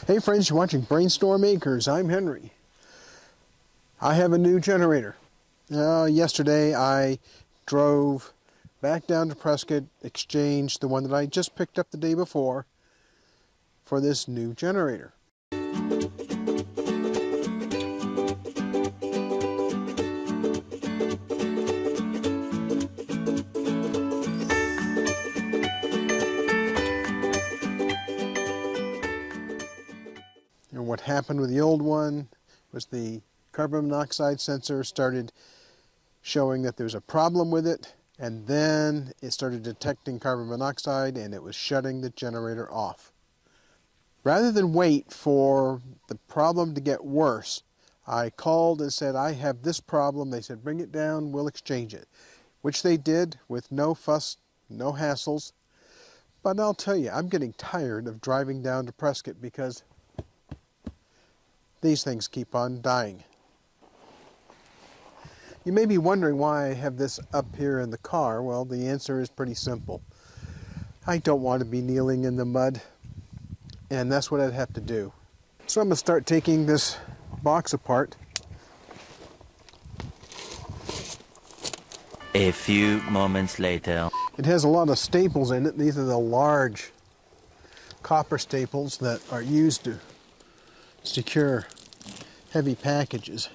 Hey friends, you're watching BrainStormAcres. I'm Henry. I have a new generator. Yesterday I drove back down to Prescott, exchanged the one that I just picked up the day before for this new generator. And what happened with the old one was the carbon monoxide sensor started showing that there's a problem with it, and then it started detecting carbon monoxide and it was shutting the generator off. Rather than wait for the problem to get worse, I called and said, I have this problem. They said, bring it down, we'll exchange it, which they did with no fuss, no hassles. But I'll tell you, I'm getting tired of driving down to Prescott because these things keep on dying. You may be wondering why I have this up here in the car. Well, the answer is pretty simple. I don't want to be kneeling in the mud, and that's what I'd have to do. So I'm going to start taking this box apart. A few moments later. It has a lot of staples in it. These are the large copper staples that are used to secure heavy packages.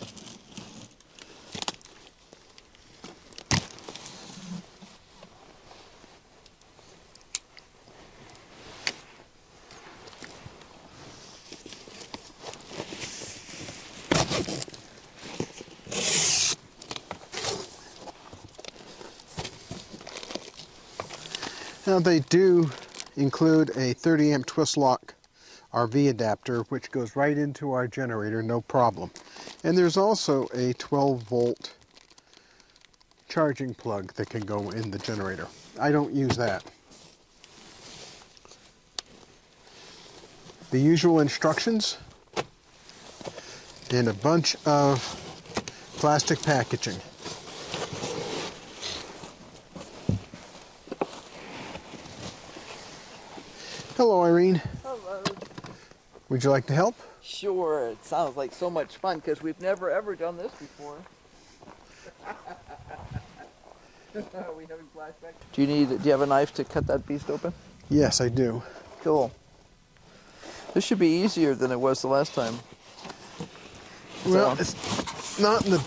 Now they do include a 30 amp twist lock RV adapter, which goes right into our generator, no problem. And there's also a 12 volt charging plug that can go in the generator. I don't use that. The usual instructions and a bunch of plastic packaging. Hello, Irene. Hello. Would you like to help? Sure. It sounds like so much fun because we've never ever done this before. Are we having flashbacks? Do you have a knife to cut that beast open? Yes, I do. Cool. This should be easier than it was the last time. Well, it's not in the...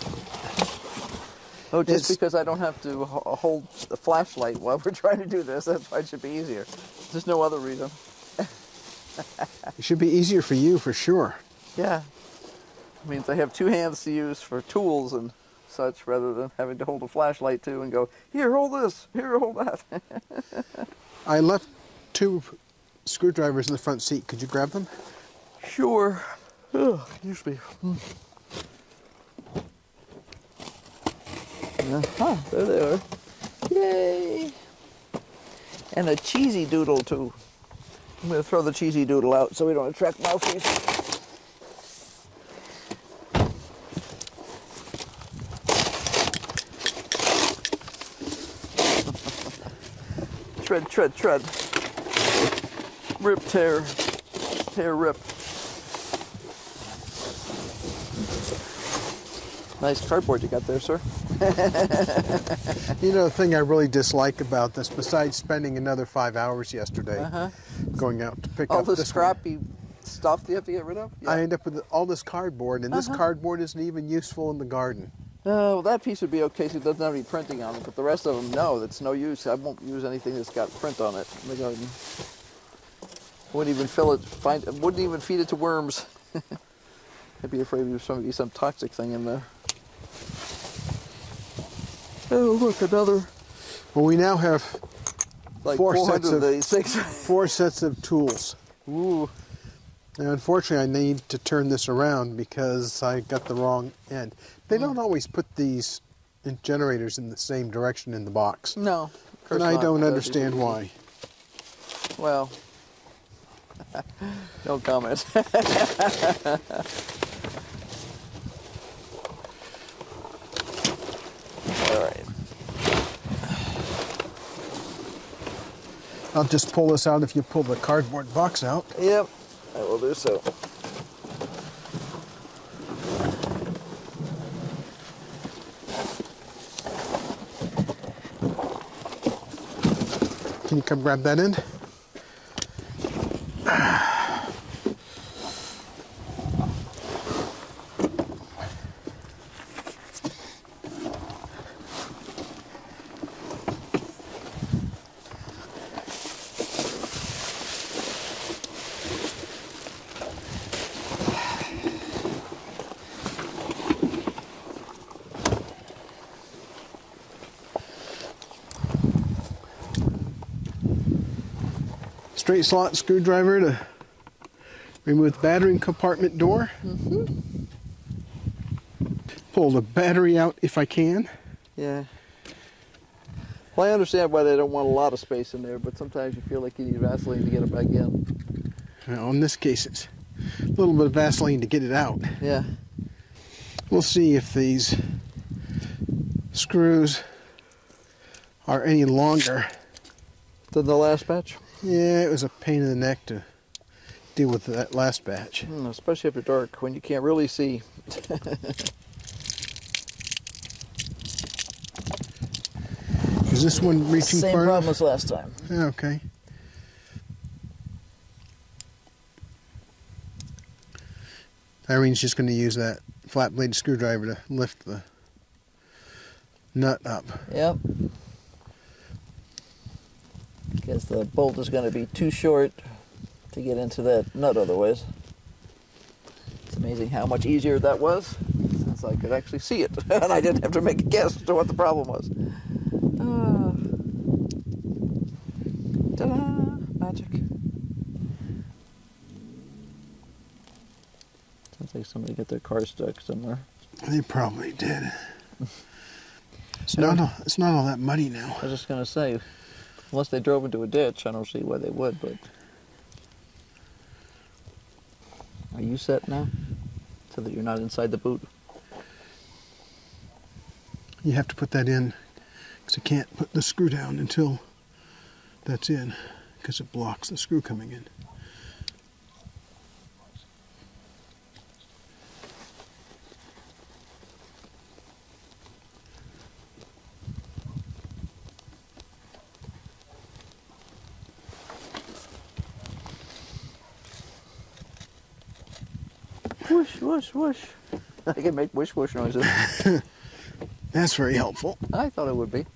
Oh, just because I don't have to hold the flashlight while we're trying to do this, that's why it should be easier. There's no other reason. It should be easier for you, for sure. Yeah. It means I have two hands to use for tools and such, rather than having to hold a flashlight too and go, here, hold this, here, hold that. I left 2 screwdrivers in the front seat. Could you grab them? Sure. Oh, excuse me. There they are. Yay! And a cheesy doodle too. I'm going to throw the cheesy doodle out so we don't attract mouthpiece. Tread, tread, tread. Rip, tear. Tear, rip. Nice cardboard you got there, sir. You know, the thing I really dislike about this, besides spending another 5 hours yesterday going out to pick all up the this scrappy stuff you have to get rid of? Yeah. I end up with all this cardboard, and this cardboard isn't even useful in the garden. Well, that piece would be okay so it doesn't have any printing on it, but the rest of them, no, that's no use. I won't use anything that's got print on it in the garden. Wouldn't even wouldn't even feed it to worms. I'd be afraid there's going to be some toxic thing in there. Oh, look, another. Well, we now have like 4 sets of 4 sets of tools. Ooh. Now, unfortunately, I need to turn this around because I got the wrong end. They don't always put these generators in the same direction in the box. No, of course and I not. don't understand why. Well, no comment. All right. I'll just pull this out if you pull the cardboard box out. Yep. I will do so. Can you come grab that end? Straight slot screwdriver to remove the battery compartment door. Pull the battery out if I can. Yeah. Well, I understand why they don't want a lot of space in there, but sometimes you feel like you need Vaseline to get it back in. Well, in this case, it's a little bit of Vaseline to get it out. Yeah. We'll see if these screws are any longer. Than the last batch? Yeah, it was a pain in the neck to deal with that last batch. Especially after dark, when you can't really see. Is this one reaching Same far problem enough? as last time. Yeah, okay. Irene's just going to use that flat blade screwdriver to lift the nut up. Yep. Because the bolt is going to be too short to get into that nut otherwise. It's amazing how much easier that was since I could actually see it and I didn't have to make a guess as to what the problem was. Ta-da! Magic. Sounds like somebody got their car stuck somewhere. They probably did. It's not all that muddy now. I was just going to say, unless they drove into a ditch, I don't see why they would, but... Are you set now? So that you're not inside the boot? You have to put that in, because I can't put the screw down until that's in, because it blocks the screw coming in. Whoosh, whoosh, whoosh. I can make whoosh, whoosh noises. That's very helpful. I thought it would be.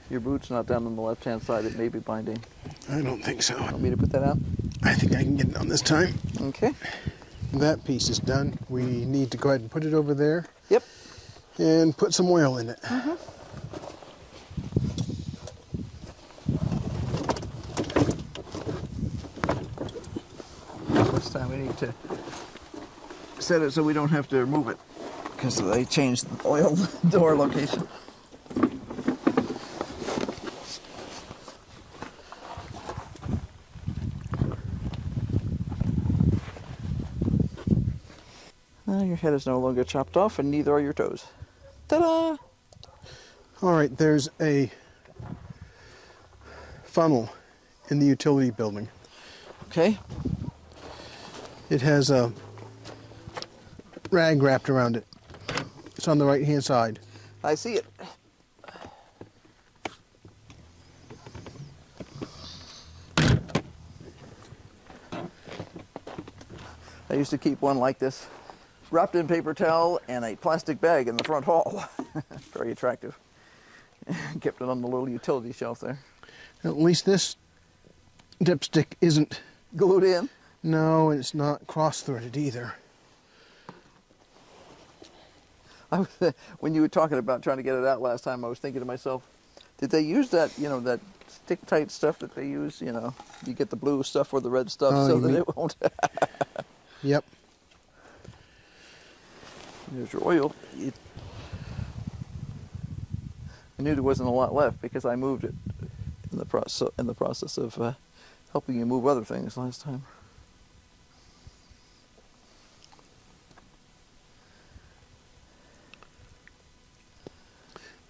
Your boot's not down on the left-hand side. It may be binding. I don't think so. Want me to put that out? I think I can get it on this time. Okay. That piece is done. We need to go ahead and put it over there. Yep. And put some oil in it. This time we need to set it so we don't have to remove it because they changed the oil door location. Your head is no longer chopped off and neither are your toes. Ta-da! All right, there's a funnel in the utility building. Okay. It has a rag wrapped around it. It's on the right-hand side. I see it. I used to keep one like this, wrapped in paper towel and a plastic bag in the front hall. Very attractive. Kept it on the little utility shelf there. At least this dipstick isn't Glued in. No, and it's not cross-threaded either. When you were talking about trying to get it out last time, I was thinking to myself, did they use that, that stick-tight stuff that they use, you get the blue stuff or the red stuff so that it won't... Yep. There's your oil. I knew there wasn't a lot left because I moved it in the process of helping you move other things last time.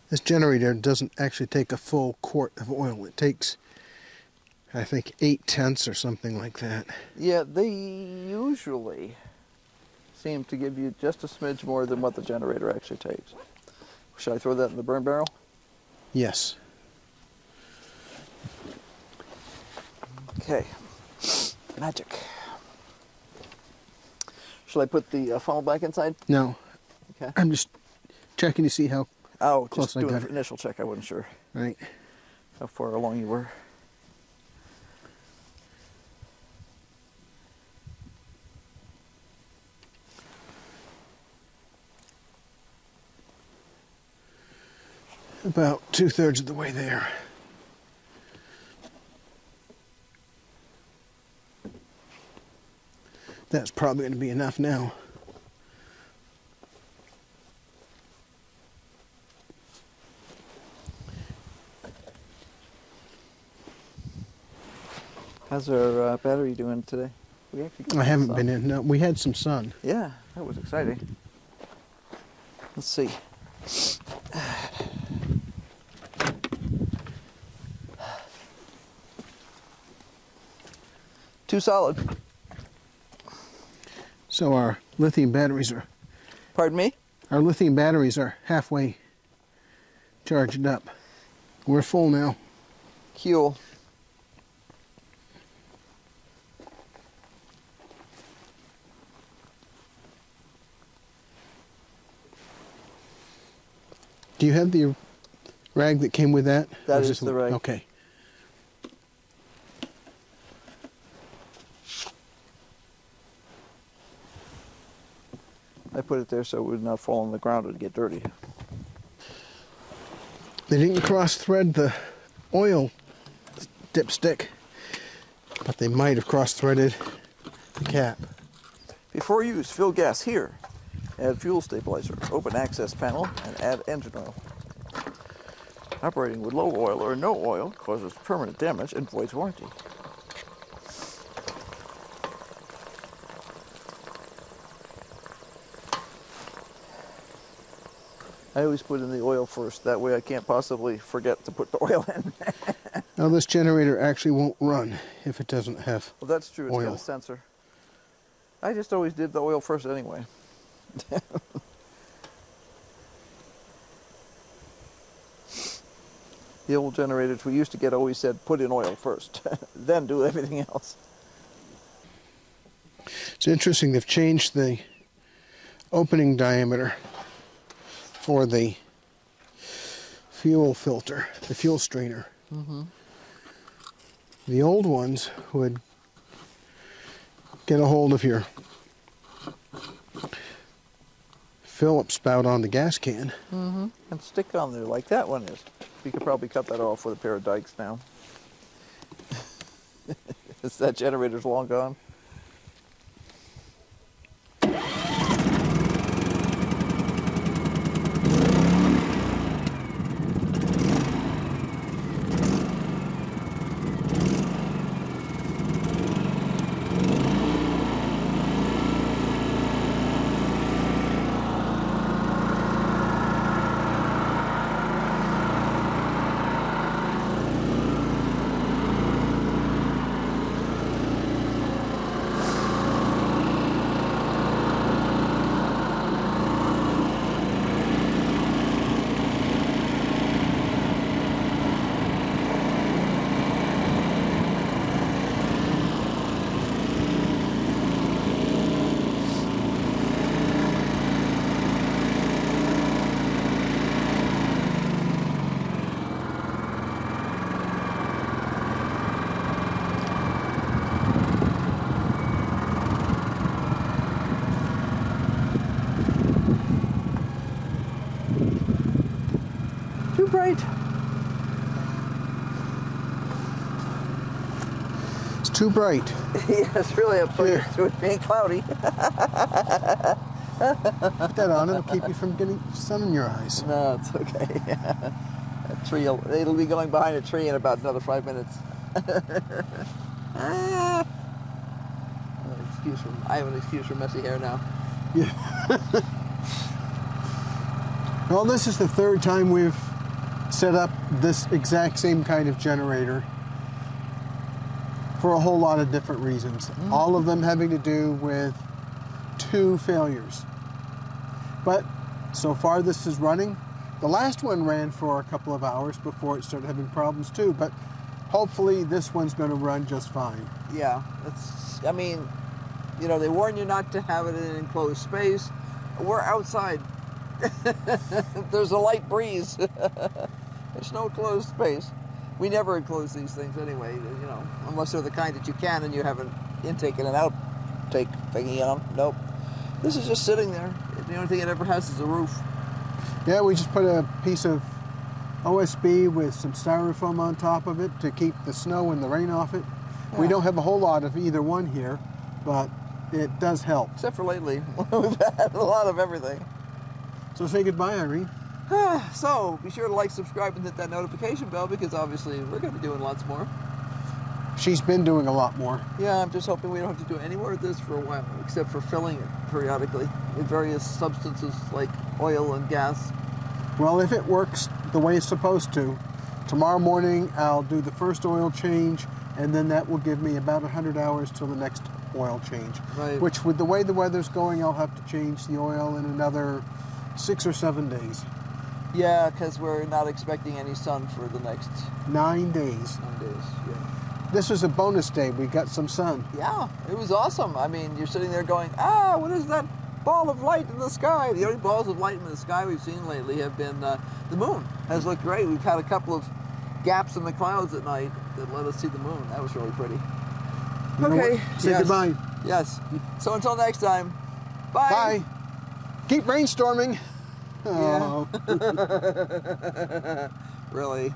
This generator doesn't actually take a full quart of oil. It takes, I think, 8/10 or something like that. Yeah, they usually seem to give you just a smidge more than what the generator actually takes. Should I throw that in the burn barrel? Yes. Okay. Magic. Shall I put the funnel back inside? No. Okay. I'm just checking to see how Oh, close just I doing got an it. initial check. I wasn't sure Right. how far along you were. About 2/3 of the way there. That's probably going to be enough now. How's our battery doing today? We actually got I haven't some been sun. in. No, we had some sun. Yeah, that was exciting. Let's see. Too solid. So our lithium batteries are Pardon me? halfway charged up. We're full now. Cool. Do you have the rag that came with that? That Or is this the rag. Okay. I put it there so it would not fall on the ground and get dirty. They didn't cross-thread the oil dipstick, but they might have cross-threaded the cap. Before use, fill gas here. Add fuel stabilizer, open access panel, and add engine oil. Operating with low oil or no oil causes permanent damage and voids warranty. I always put in the oil first, that way I can't possibly forget to put the oil in. Now this generator actually won't run if it doesn't have Well, that's true, it's got oil. a sensor. I just always did the oil first anyway. The old generators we used to get always said, put in oil first, then do everything else. It's interesting, they've changed the opening diameter for the fuel filter, the fuel strainer. The old ones would get a hold of your Phillips spout on the gas can. And stick on there like that one is. You could probably cut that off with a pair of dikes now. That generator's long gone. Too bright. It's too bright. Yes, really, I'm Here. to it being cloudy. Put that on, it'll keep you from getting sun in your eyes. No, it's okay. A tree, it'll be going behind a tree in about another 5 minutes. I have an excuse for messy hair now. Well, this is the third time we've set up this exact same kind of generator for a whole lot of different reasons. All of them having to do with 2 failures. But so far this is running. The last one ran for a couple of hours before it started having problems too, but hopefully this one's going to run just fine. Yeah, I mean, you know, they warn you not to have it in an enclosed space. We're outside. There's a light breeze. There's no closed space. We never enclose these things anyway, you know, unless they're the kind that you can and you have an intake and an outtake thingy on them. Nope. This is just sitting there. The only thing it ever has is a roof. Yeah, we just put a piece of OSB with some styrofoam on top of it to keep the snow and the rain off it. Yeah. We don't have a whole lot of either one here, but it does help. Except for lately. We've had a lot of everything. So say goodbye, Irene. So be sure to like, subscribe, and hit that notification bell because obviously we're going to be doing lots more. She's been doing a lot more. Yeah, I'm just hoping we don't have to do any more of this for a while, except for filling it periodically with various substances like oil and gas. Well, if it works the way it's supposed to, tomorrow morning I'll do the first oil change, and then that will give me about 100 hours till the next oil change. Right. Which, with the way the weather's going, I'll have to change the oil in another 6 or 7 days. Yeah, because we're not expecting any sun for the next 9 days. 9 days. Yeah. This was a bonus day. We got some sun. Yeah, it was awesome. I mean, you're sitting there going, ah, what is that ball of light in the sky? The only balls of light in the sky we've seen lately have been the moon. Has looked great. We've had a couple of gaps in the clouds at night that let us see the moon. That was really pretty. You know Okay. what? Say goodbye. Yes. So until next time, bye. Bye. Keep brainstorming. Yeah. Oh. Really.